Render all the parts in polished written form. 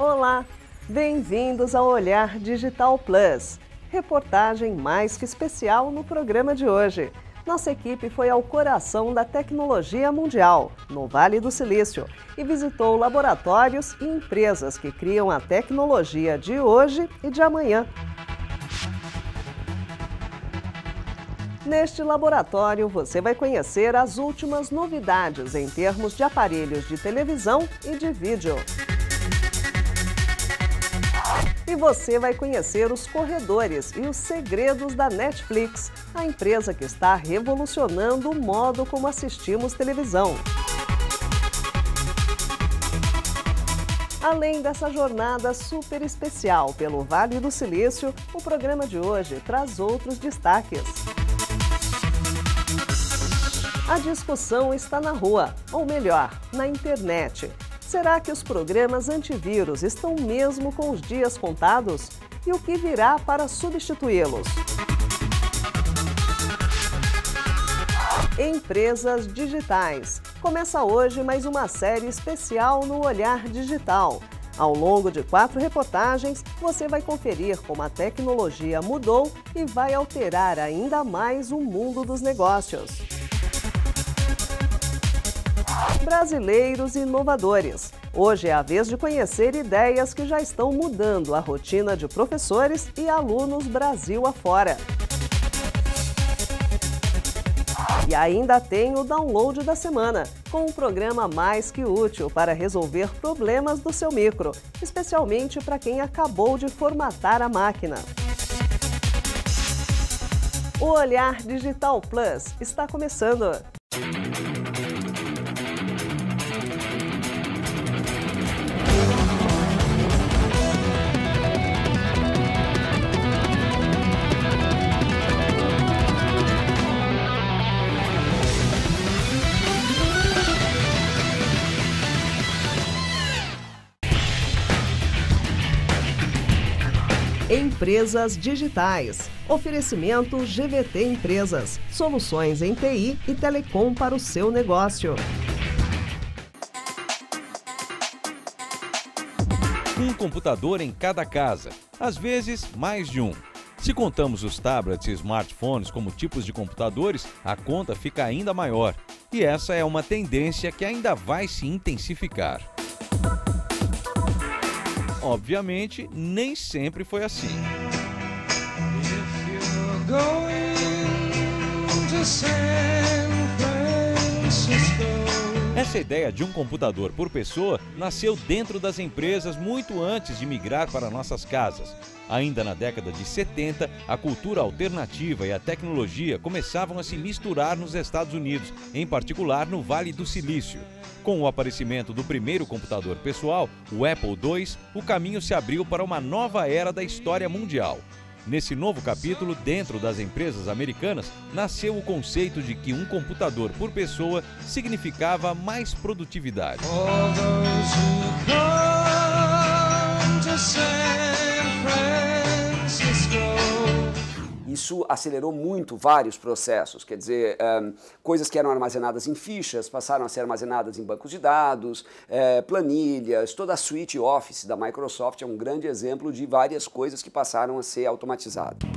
Olá, bem-vindos ao Olhar Digital Plus, reportagem mais que especial no programa de hoje. Nossa equipe foi ao coração da tecnologia mundial, no Vale do Silício, e visitou laboratórios e empresas que criam a tecnologia de hoje e de amanhã. Neste laboratório, você vai conhecer as últimas novidades em termos de aparelhos de televisão e de vídeo. E você vai conhecer os corredores e os segredos da Netflix, a empresa que está revolucionando o modo como assistimos televisão. Além dessa jornada super especial pelo Vale do Silício, o programa de hoje traz outros destaques. A discussão está na rua, ou melhor, na internet. Será que os programas antivírus estão mesmo com os dias contados? E o que virá para substituí-los? Empresas digitais. Começa hoje mais uma série especial no Olhar Digital. Ao longo de 4 reportagens, você vai conferir como a tecnologia mudou e vai alterar ainda mais o mundo dos negócios. Brasileiros inovadores. Hoje é a vez de conhecer ideias que já estão mudando a rotina de professores e alunos Brasil afora. E ainda tem o download da semana, com um programa mais que útil para resolver problemas do seu micro, especialmente para quem acabou de formatar a máquina. O Olhar Digital Plus está começando. Empresas digitais. Oferecimento GVT Empresas. Soluções em TI e telecom para o seu negócio. Um computador em cada casa, às vezes mais de um. Se contamos os tablets e smartphones como tipos de computadores, a conta fica ainda maior. E essa é uma tendência que ainda vai se intensificar. Obviamente, nem sempre foi assim. Essa ideia de um computador por pessoa nasceu dentro das empresas muito antes de migrar para nossas casas. Ainda na década de 70, a cultura alternativa e a tecnologia começavam a se misturar nos Estados Unidos, em particular no Vale do Silício. Com o aparecimento do primeiro computador pessoal, o Apple II, o caminho se abriu para uma nova era da história mundial. Nesse novo capítulo, dentro das empresas americanas, nasceu o conceito de que um computador por pessoa significava mais produtividade. Isso acelerou muito vários processos, quer dizer, coisas que eram armazenadas em fichas passaram a ser armazenadas em bancos de dados, planilhas, toda a suite Office da Microsoft é um grande exemplo de várias coisas que passaram a ser automatizadas.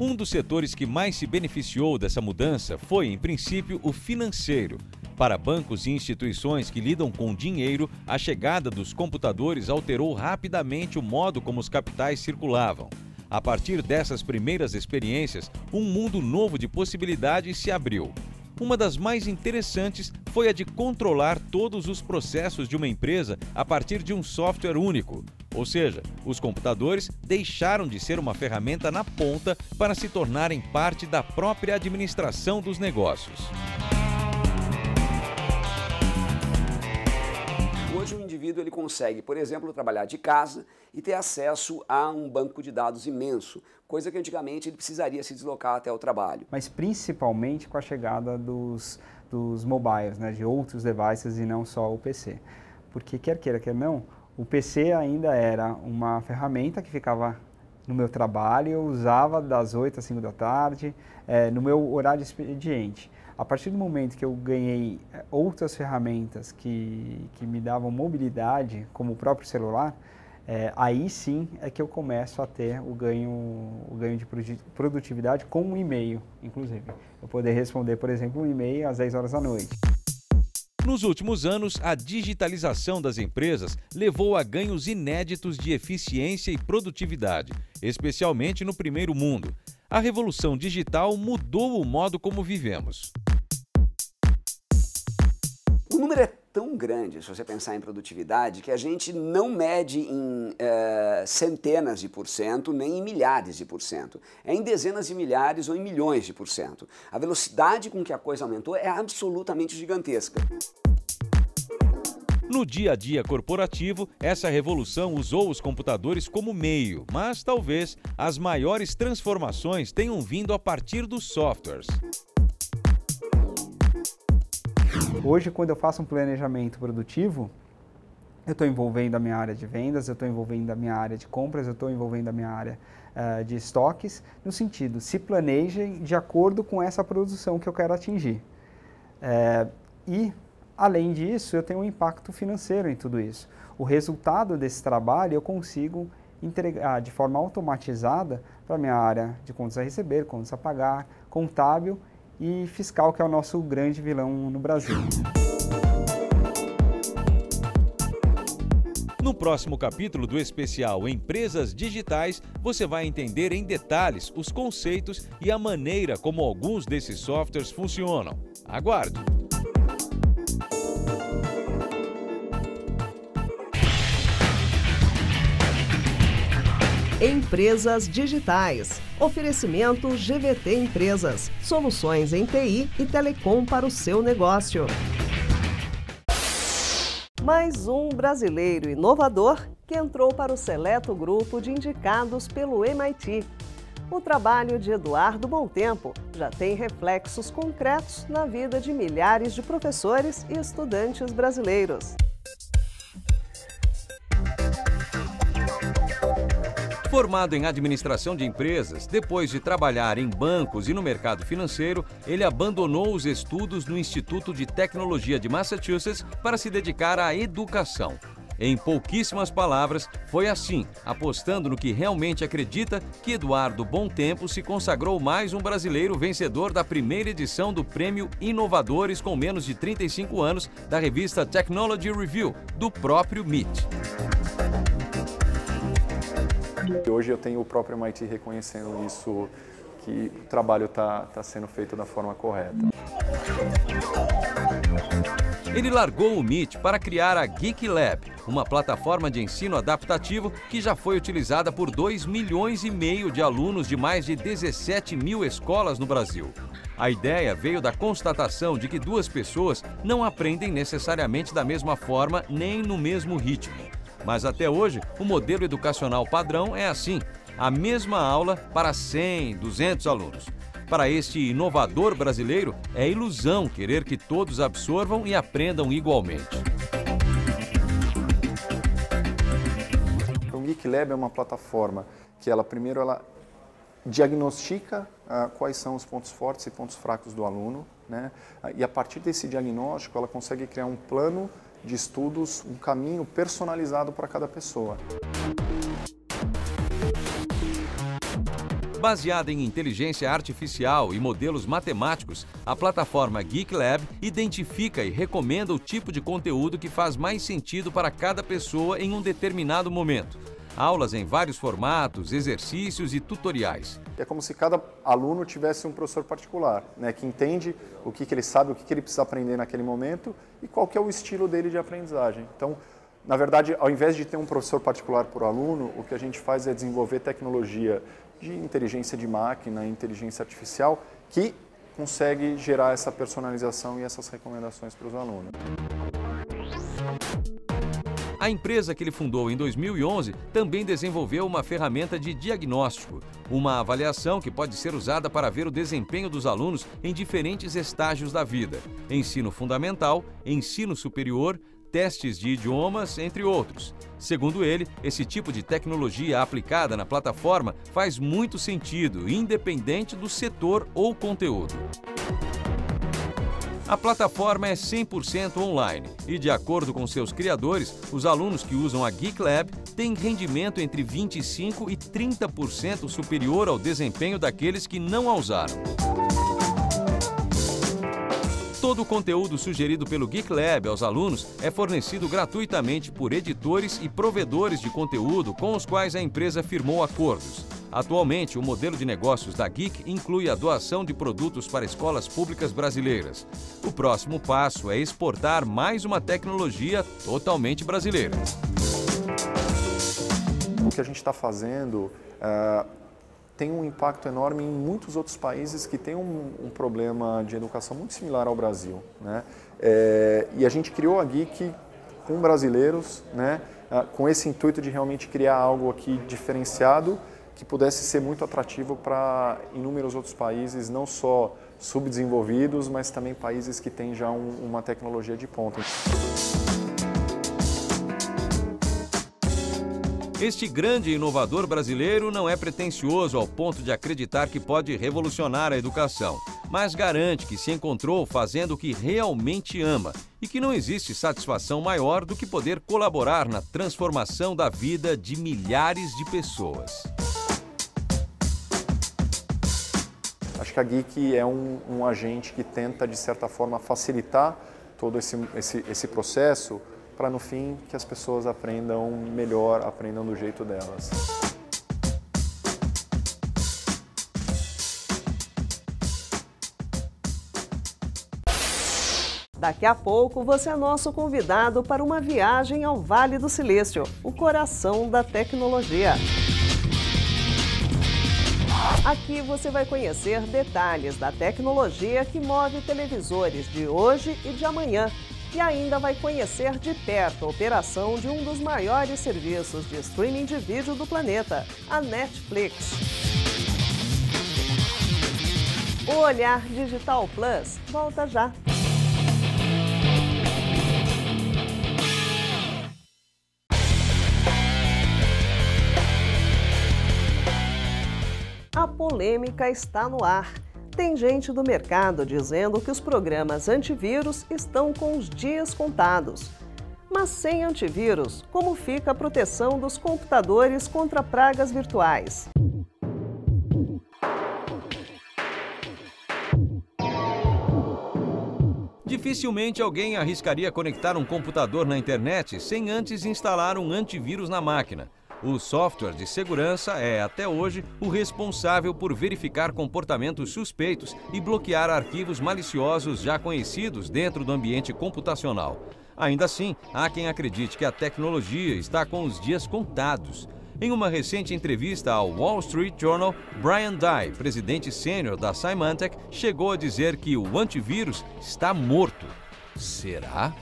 Um dos setores que mais se beneficiou dessa mudança foi, em princípio, o financeiro. Para bancos e instituições que lidam com dinheiro, a chegada dos computadores alterou rapidamente o modo como os capitais circulavam. A partir dessas primeiras experiências, um mundo novo de possibilidades se abriu. Uma das mais interessantes foi a de controlar todos os processos de uma empresa a partir de um software único. Ou seja, os computadores deixaram de ser uma ferramenta na ponta para se tornarem parte da própria administração dos negócios. Hoje o indivíduo ele consegue, por exemplo, trabalhar de casa e ter acesso a um banco de dados imenso, coisa que antigamente ele precisaria se deslocar até o trabalho. Mas principalmente com a chegada dos mobiles, né, de outros devices e não só o PC. Porque quer queira, quer não, o PC ainda era uma ferramenta que ficava no meu trabalho, eu usava das 8 às 5 da tarde, no meu horário de expediente. A partir do momento que eu ganhei outras ferramentas que me davam mobilidade, como o próprio celular, aí sim é que eu começo a ter o ganho de produtividade com um e-mail, inclusive. Eu poder responder, por exemplo, um e-mail às 10 horas da noite. Nos últimos anos, a digitalização das empresas levou a ganhos inéditos de eficiência e produtividade, especialmente no primeiro mundo. A revolução digital mudou o modo como vivemos. O número é tão grande, se você pensar em produtividade, que a gente não mede em centenas de por cento, nem em milhares de por cento. É em dezenas de milhares ou em milhões de por cento. A velocidade com que a coisa aumentou é absolutamente gigantesca. No dia a dia corporativo, essa revolução usou os computadores como meio, mas talvez as maiores transformações tenham vindo a partir dos softwares. Hoje, quando eu faço um planejamento produtivo, eu estou envolvendo a minha área de vendas, eu estou envolvendo a minha área de compras, eu estou envolvendo a minha área de estoques, no sentido, se planejem de acordo com essa produção que eu quero atingir. E, além disso, eu tenho um impacto financeiro em tudo isso. O resultado desse trabalho eu consigo entregar de forma automatizada para a minha área de contas a receber, contas a pagar, contábil e fiscal, que é o nosso grande vilão no Brasil. No próximo capítulo do especial Empresas Digitais, você vai entender em detalhes os conceitos e a maneira como alguns desses softwares funcionam. Aguarde! Empresas Digitais. Oferecimento GVT Empresas. Soluções em TI e telecom para o seu negócio. Mais um brasileiro inovador que entrou para o seleto grupo de indicados pelo MIT. O trabalho de Eduardo Bontempo já tem reflexos concretos na vida de milhares de professores e estudantes brasileiros. Formado em administração de empresas, depois de trabalhar em bancos e no mercado financeiro, ele abandonou os estudos no Instituto de Tecnologia de Massachusetts para se dedicar à educação. Em pouquíssimas palavras, foi assim, apostando no que realmente acredita, que Eduardo Bontempo se consagrou mais um brasileiro vencedor da primeira edição do Prêmio Inovadores com menos de 35 anos da revista Technology Review, do próprio MIT. Hoje eu tenho o próprio MIT reconhecendo isso, que o trabalho está sendo feito da forma correta. Ele largou o MIT para criar a Geek Lab, uma plataforma de ensino adaptativo que já foi utilizada por 2,5 milhões de alunos de mais de 17 mil escolas no Brasil. A ideia veio da constatação de que duas pessoas não aprendem necessariamente da mesma forma nem no mesmo ritmo. Mas até hoje, o modelo educacional padrão é assim, a mesma aula para 100, 200 alunos. Para este inovador brasileiro, é ilusão querer que todos absorvam e aprendam igualmente. O Geek Lab é uma plataforma que primeiro ela diagnostica quais são os pontos fortes e pontos fracos do aluno, né? E a partir desse diagnóstico ela consegue criar um plano de estudos, um caminho personalizado para cada pessoa. Baseada em inteligência artificial e modelos matemáticos, a plataforma Geek Lab identifica e recomenda o tipo de conteúdo que faz mais sentido para cada pessoa em um determinado momento. Aulas em vários formatos, exercícios e tutoriais. É como se cada aluno tivesse um professor particular, né, que entende o que ele sabe, o que ele precisa aprender naquele momento e qual que é o estilo dele de aprendizagem. Então, na verdade, ao invés de ter um professor particular por aluno, o que a gente faz é desenvolver tecnologia de inteligência de máquina, inteligência artificial, que consegue gerar essa personalização e essas recomendações para os alunos. A empresa que ele fundou em 2011 também desenvolveu uma ferramenta de diagnóstico, uma avaliação que pode ser usada para ver o desempenho dos alunos em diferentes estágios da vida: ensino fundamental, ensino superior, testes de idiomas, entre outros. Segundo ele, esse tipo de tecnologia aplicada na plataforma faz muito sentido, independente do setor ou conteúdo. A plataforma é 100% online e, de acordo com seus criadores, os alunos que usam a Geek Lab têm rendimento entre 25% e 30% superior ao desempenho daqueles que não a usaram. Todo o conteúdo sugerido pelo Geek Lab aos alunos é fornecido gratuitamente por editores e provedores de conteúdo com os quais a empresa firmou acordos. Atualmente, o modelo de negócios da Geek inclui a doação de produtos para escolas públicas brasileiras. O próximo passo é exportar mais uma tecnologia totalmente brasileira. O que a gente está fazendo tem um impacto enorme em muitos outros países que têm um problema de educação muito similar ao Brasil, né? E a gente criou a Geek com brasileiros, né? Com esse intuito de realmente criar algo aqui diferenciado que pudesse ser muito atrativo para inúmeros outros países, não só subdesenvolvidos, mas também países que têm já uma tecnologia de ponta. Este grande inovador brasileiro não é pretensioso ao ponto de acreditar que pode revolucionar a educação, mas garante que se encontrou fazendo o que realmente ama e que não existe satisfação maior do que poder colaborar na transformação da vida de milhares de pessoas. Acho que a Geek é um agente que tenta, de certa forma, facilitar todo esse processo para, no fim, que as pessoas aprendam melhor, aprendam do jeito delas. Daqui a pouco você é nosso convidado para uma viagem ao Vale do Silício, o coração da tecnologia. Aqui você vai conhecer detalhes da tecnologia que move televisores de hoje e de amanhã. E ainda vai conhecer de perto a operação de um dos maiores serviços de streaming de vídeo do planeta, a Netflix. O Olhar Digital Plus volta já. A polêmica está no ar. Tem gente do mercado dizendo que os programas antivírus estão com os dias contados. Mas sem antivírus, como fica a proteção dos computadores contra pragas virtuais? Dificilmente alguém arriscaria conectar um computador na internet sem antes instalar um antivírus na máquina. O software de segurança é, até hoje, o responsável por verificar comportamentos suspeitos e bloquear arquivos maliciosos já conhecidos dentro do ambiente computacional. Ainda assim, há quem acredite que a tecnologia está com os dias contados. Em uma recente entrevista ao Wall Street Journal, Brian Dye, presidente sênior da Symantec, chegou a dizer que o antivírus está morto. Será?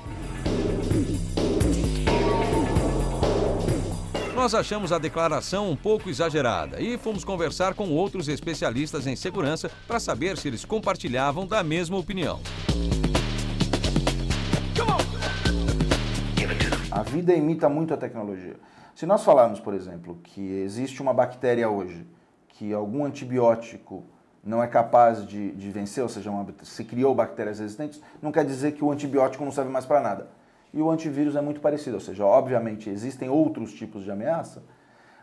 Nós achamos a declaração um pouco exagerada e fomos conversar com outros especialistas em segurança para saber se eles compartilhavam da mesma opinião. A vida imita muito a tecnologia. Se nós falarmos, por exemplo, que existe uma bactéria hoje, que algum antibiótico não é capaz de vencer, ou seja, se criou bactérias resistentes, não quer dizer que o antibiótico não serve mais para nada. E o antivírus é muito parecido, ou seja, obviamente existem outros tipos de ameaça,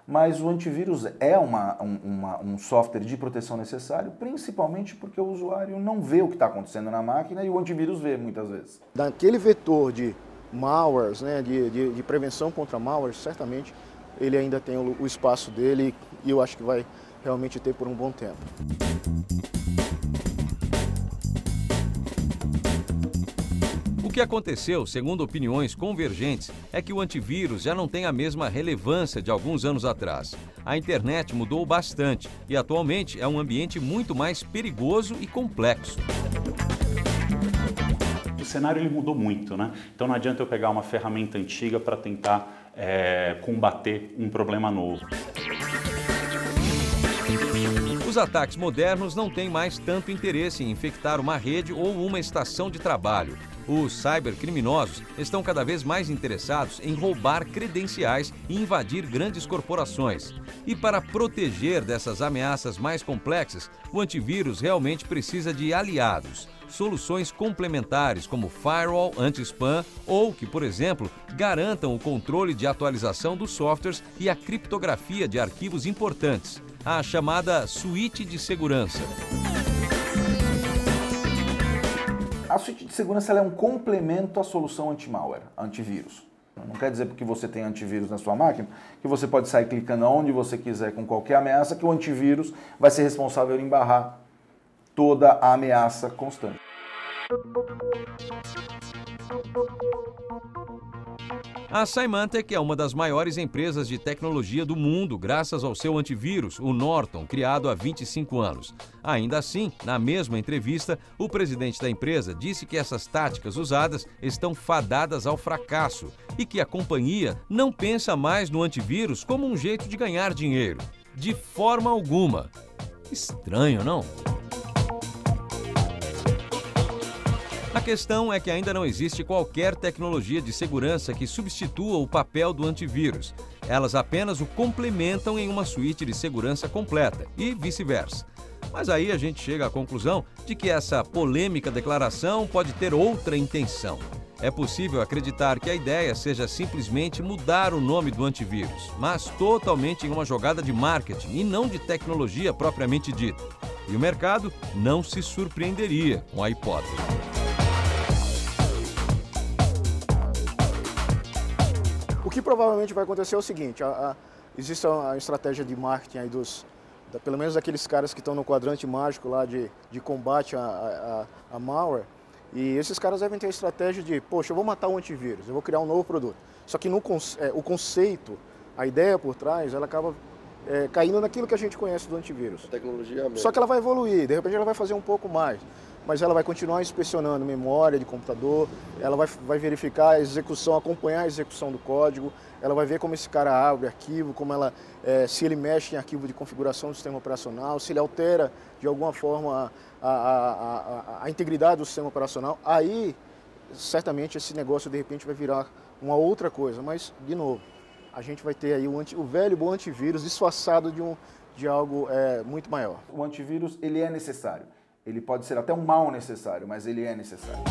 mas o antivírus é um software de proteção necessário, principalmente porque o usuário não vê o que está acontecendo na máquina e o antivírus vê muitas vezes. Daquele vetor de malwares, né, de prevenção contra malwares, certamente ele ainda tem o espaço dele e eu acho que vai realmente ter por um bom tempo. O que aconteceu, segundo opiniões convergentes, é que o antivírus já não tem a mesma relevância de alguns anos atrás. A internet mudou bastante e atualmente é um ambiente muito mais perigoso e complexo. O cenário ele mudou muito, né? Então não adianta eu pegar uma ferramenta antiga para tentar combater um problema novo. Os ataques modernos não têm mais tanto interesse em infectar uma rede ou uma estação de trabalho. Os cybercriminosos estão cada vez mais interessados em roubar credenciais e invadir grandes corporações. E para proteger dessas ameaças mais complexas, o antivírus realmente precisa de aliados. soluções complementares como firewall, anti-spam ou que, por exemplo, garantam o controle de atualização dos softwares e a criptografia de arquivos importantes, a chamada suíte de segurança. A suíte de segurança ela é um complemento à solução anti-malware, antivírus. Não quer dizer porque você tem antivírus na sua máquina que você pode sair clicando onde você quiser com qualquer ameaça que o antivírus vai ser responsável em barrar toda a ameaça constante. A Symantec é uma das maiores empresas de tecnologia do mundo, graças ao seu antivírus, o Norton, criado há 25 anos. Ainda assim, na mesma entrevista, o presidente da empresa disse que essas táticas usadas estão fadadas ao fracasso e que a companhia não pensa mais no antivírus como um jeito de ganhar dinheiro. De forma alguma. Estranho, não? A questão é que ainda não existe qualquer tecnologia de segurança que substitua o papel do antivírus. Elas apenas o complementam em uma suíte de segurança completa e vice-versa. Mas aí a gente chega à conclusão de que essa polêmica declaração pode ter outra intenção. É possível acreditar que a ideia seja simplesmente mudar o nome do antivírus, mas totalmente em uma jogada de marketing e não de tecnologia propriamente dita. E o mercado não se surpreenderia com a hipótese. O que provavelmente vai acontecer é o seguinte, existe a estratégia de marketing aí pelo menos aqueles caras que estão no quadrante mágico lá de combate a malware, e esses caras devem ter a estratégia de, poxa, eu vou matar o antivírus, eu vou criar um novo produto. Só que o conceito, a ideia por trás, ela acaba caindo naquilo que a gente conhece do antivírus. A tecnologia mesmo. Só que ela vai evoluir, de repente ela vai fazer um pouco mais. Mas ela vai continuar inspecionando memória de computador, ela vai verificar a execução, acompanhar a execução do código, ela vai ver como esse cara abre arquivo, se ele mexe em arquivo de configuração do sistema operacional, se ele altera de alguma forma a integridade do sistema operacional. Aí, certamente, esse negócio de repente vai virar uma outra coisa, mas, de novo, a gente vai ter aí o velho bom antivírus disfarçado de algo muito maior. O antivírus, ele é necessário. Ele pode ser até um mal necessário, mas ele é necessário.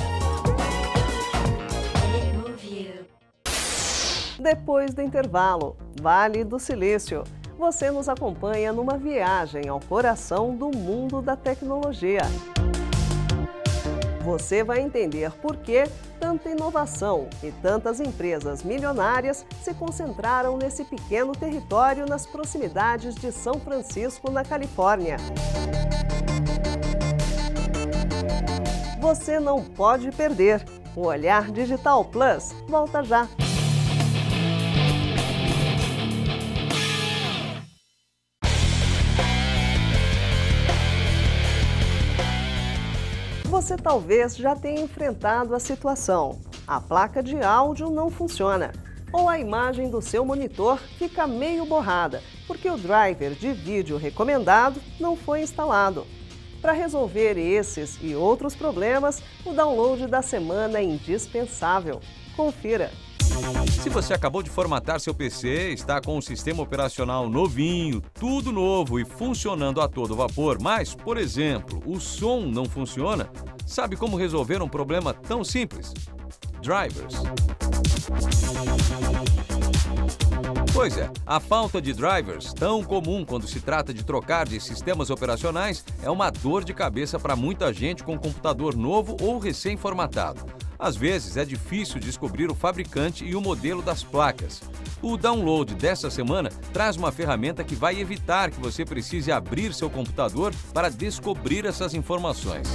Depois do intervalo, Vale do Silício. Você nos acompanha numa viagem ao coração do mundo da tecnologia. Você vai entender por que tanta inovação e tantas empresas milionárias se concentraram nesse pequeno território nas proximidades de São Francisco, na Califórnia. Você não pode perder. O Olhar Digital Plus volta já. Você talvez já tenha enfrentado a situação. A placa de áudio não funciona. Ou a imagem do seu monitor fica meio borrada, porque o driver de vídeo recomendado não foi instalado. Para resolver esses e outros problemas, o download da semana é indispensável. Confira! Se você acabou de formatar seu PC, está com um sistema operacional novinho, tudo novo e funcionando a todo vapor, mas, por exemplo, o som não funciona, sabe como resolver um problema tão simples? Drivers. Pois é, a falta de drivers, tão comum quando se trata de trocar de sistemas operacionais, é uma dor de cabeça para muita gente com computador novo ou recém-formatado. Às vezes é difícil descobrir o fabricante e o modelo das placas. O download dessa semana traz uma ferramenta que vai evitar que você precise abrir seu computador para descobrir essas informações.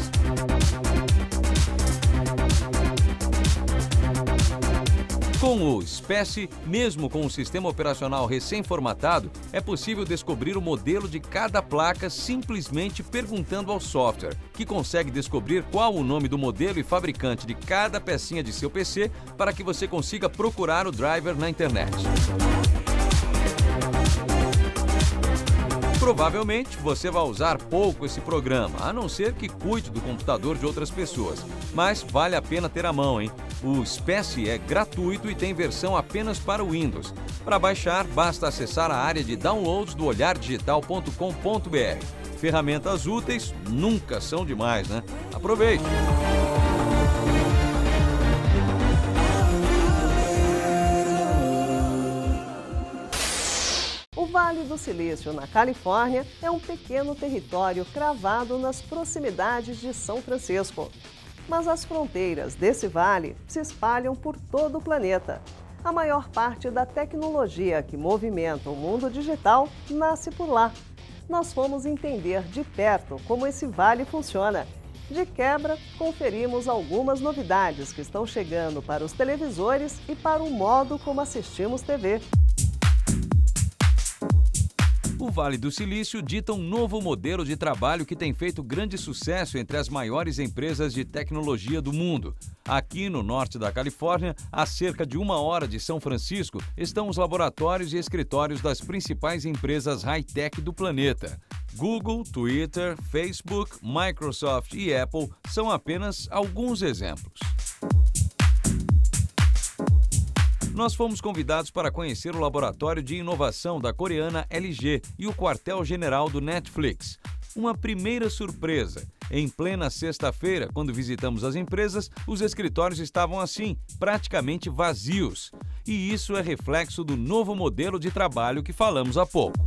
Com o SPECE, mesmo com um sistema operacional recém-formatado, é possível descobrir o modelo de cada placa simplesmente perguntando ao software, que consegue descobrir qual o nome do modelo e fabricante de cada pecinha de seu PC para que você consiga procurar o driver na internet. Provavelmente você vai usar pouco esse programa, a não ser que cuide do computador de outras pessoas. Mas vale a pena ter à mão, hein? O SPECE é gratuito e tem versão apenas para o Windows. Para baixar, basta acessar a área de downloads do olhardigital.com.br. Ferramentas úteis nunca são demais, né? Aproveite! O Vale do Silício, na Califórnia, é um pequeno território cravado nas proximidades de São Francisco. Mas as fronteiras desse vale se espalham por todo o planeta. A maior parte da tecnologia que movimenta o mundo digital nasce por lá. Nós fomos entender de perto como esse vale funciona. De quebra, conferimos algumas novidades que estão chegando para os televisores e para o modo como assistimos TV. O Vale do Silício dita um novo modelo de trabalho que tem feito grande sucesso entre as maiores empresas de tecnologia do mundo. Aqui no norte da Califórnia, a cerca de 1 hora de São Francisco, estão os laboratórios e escritórios das principais empresas high-tech do planeta. Google, Twitter, Facebook, Microsoft e Apple são apenas alguns exemplos. Nós fomos convidados para conhecer o laboratório de inovação da coreana LG e o quartel-general do Netflix. Uma primeira surpresa. Em plena sexta-feira, quando visitamos as empresas, os escritórios estavam assim, praticamente vazios. E isso é reflexo do novo modelo de trabalho que falamos há pouco.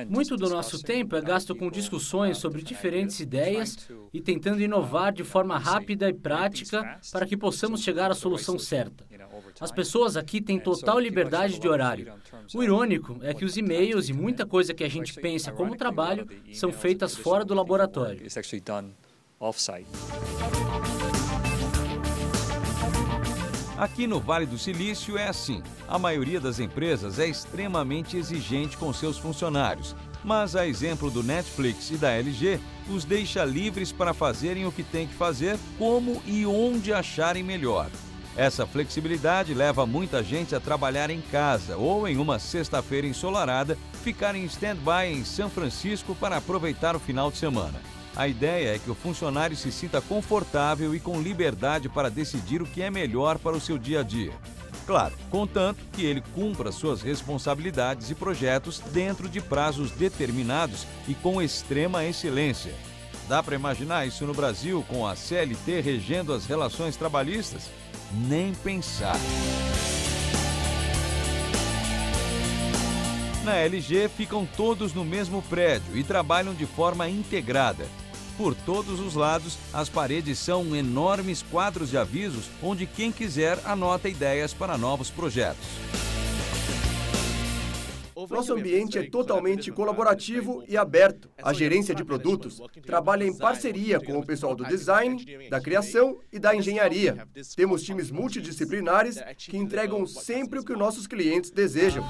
Muito do nosso tempo é gasto com discussões sobre diferentes ideias e tentando inovar de forma rápida e prática para que possamos chegar à solução certa. As pessoas aqui têm total liberdade de horário. O irônico é que os e-mails e muita coisa que a gente pensa como trabalho são feitas fora do laboratório. Aqui no Vale do Silício é assim. A maioria das empresas é extremamente exigente com seus funcionários, mas a exemplo do Netflix e da LG, os deixa livres para fazerem o que têm que fazer, como e onde acharem melhor. Essa flexibilidade leva muita gente a trabalhar em casa ou, em uma sexta-feira ensolarada, ficar em stand-by em São Francisco para aproveitar o final de semana. A ideia é que o funcionário se sinta confortável e com liberdade para decidir o que é melhor para o seu dia a dia. Claro, contanto que ele cumpra suas responsabilidades e projetos dentro de prazos determinados e com extrema excelência. Dá para imaginar isso no Brasil com a CLT regendo as relações trabalhistas? Nem pensar. Na LG ficam todos no mesmo prédio e trabalham de forma integrada. Por todos os lados, as paredes são enormes quadros de avisos onde quem quiser anota ideias para novos projetos. Nosso ambiente é totalmente colaborativo e aberto. A gerência de produtos trabalha em parceria com o pessoal do design, da criação e da engenharia. Temos times multidisciplinares que entregam sempre o que nossos clientes desejam.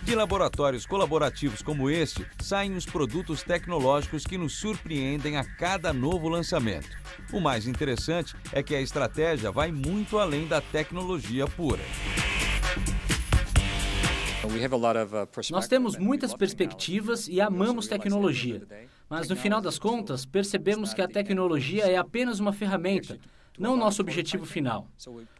De laboratórios colaborativos como este, saem os produtos tecnológicos que nos surpreendem a cada novo lançamento. O mais interessante é que a estratégia vai muito além da tecnologia pura. Nós temos muitas perspectivas e amamos tecnologia, mas no final das contas percebemos que a tecnologia é apenas uma ferramenta, não nosso objetivo final.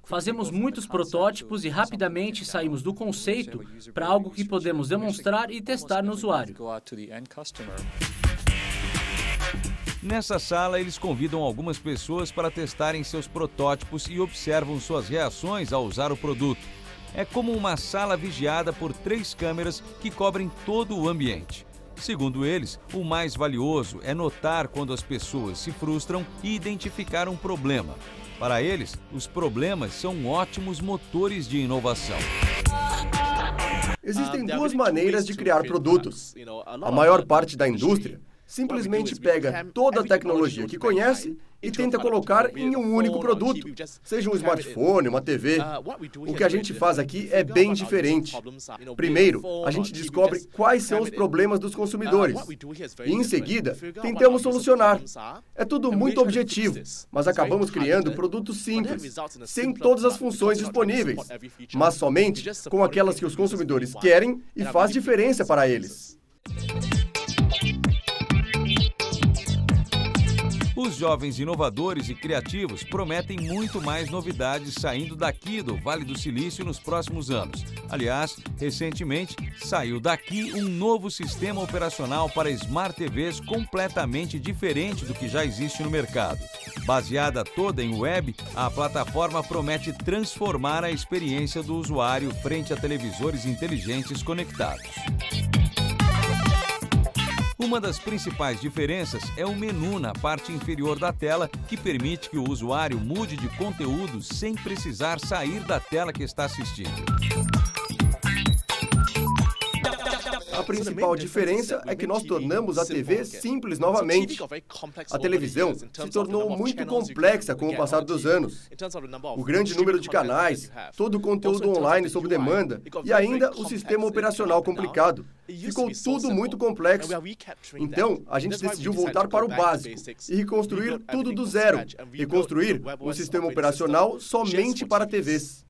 Fazemos muitos protótipos e rapidamente saímos do conceito para algo que podemos demonstrar e testar no usuário. Nessa sala, eles convidam algumas pessoas para testarem seus protótipos e observam suas reações ao usar o produto. É como uma sala vigiada por 3 câmeras que cobrem todo o ambiente. Segundo eles, o mais valioso é notar quando as pessoas se frustram e identificar um problema. Para eles, os problemas são ótimos motores de inovação. Existem 2 maneiras de criar produtos. A maior parte da indústria simplesmente pega toda a tecnologia que conhece e tenta colocar em um único produto, seja um smartphone, uma TV. O que a gente faz aqui é bem diferente. Primeiro, a gente descobre quais são os problemas dos consumidores e, em seguida, tentamos solucionar. É tudo muito objetivo, mas acabamos criando produtos simples, sem todas as funções disponíveis, mas somente com aquelas que os consumidores querem e faz diferença para eles. Os jovens inovadores e criativos prometem muito mais novidades saindo daqui do Vale do Silício nos próximos anos. Aliás, recentemente saiu daqui um novo sistema operacional para Smart TVs completamente diferente do que já existe no mercado. Baseada toda em web, a plataforma promete transformar a experiência do usuário frente a televisores inteligentes conectados. Uma das principais diferenças é o menu na parte inferior da tela, que permite que o usuário mude de conteúdo sem precisar sair da tela que está assistindo. A principal diferença é que nós tornamos a TV simples novamente. A televisão se tornou muito complexa com o passar dos anos. O grande número de canais, todo o conteúdo online sob demanda e ainda o sistema operacional complicado. Ficou tudo muito complexo. Então, a gente decidiu voltar para o básico e reconstruir tudo do zero. Reconstruir um sistema operacional somente para TVs.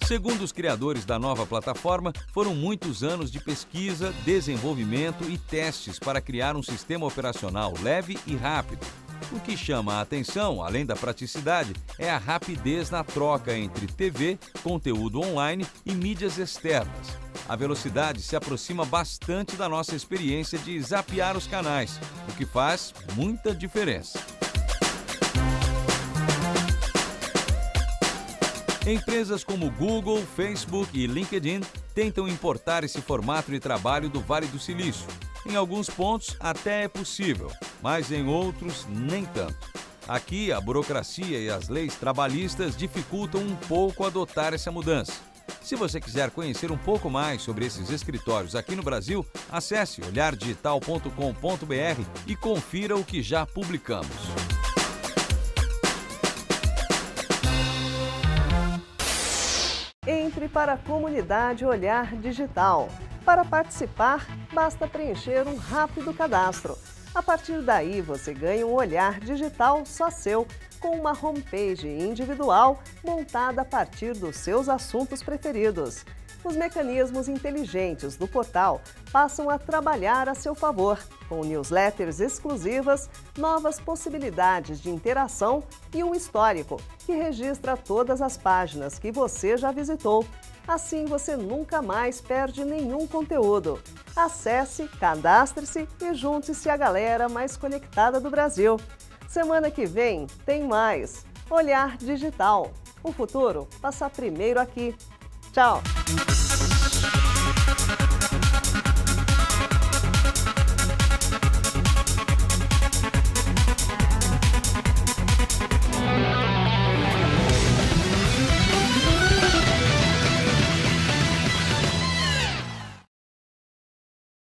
Segundo os criadores da nova plataforma, foram muitos anos de pesquisa, desenvolvimento e testes para criar um sistema operacional leve e rápido. O que chama a atenção, além da praticidade, é a rapidez na troca entre TV, conteúdo online e mídias externas. A velocidade se aproxima bastante da nossa experiência de zapear os canais, o que faz muita diferença. Empresas como Google, Facebook e LinkedIn tentam importar esse formato de trabalho do Vale do Silício. Em alguns pontos até é possível, mas em outros nem tanto. Aqui a burocracia e as leis trabalhistas dificultam um pouco adotar essa mudança. Se você quiser conhecer um pouco mais sobre esses escritórios aqui no Brasil, acesse olhardigital.com.br e confira o que já publicamos. Entre para a comunidade Olhar Digital. Para participar, basta preencher um rápido cadastro. A partir daí, você ganha um olhar digital só seu, com uma homepage individual montada a partir dos seus assuntos preferidos. Os mecanismos inteligentes do portal passam a trabalhar a seu favor, com newsletters exclusivas, novas possibilidades de interação e um histórico, que registra todas as páginas que você já visitou. Assim você nunca mais perde nenhum conteúdo. Acesse, cadastre-se e junte-se à galera mais conectada do Brasil. Semana que vem tem mais. Olhar Digital. O futuro passa primeiro aqui. Tchau!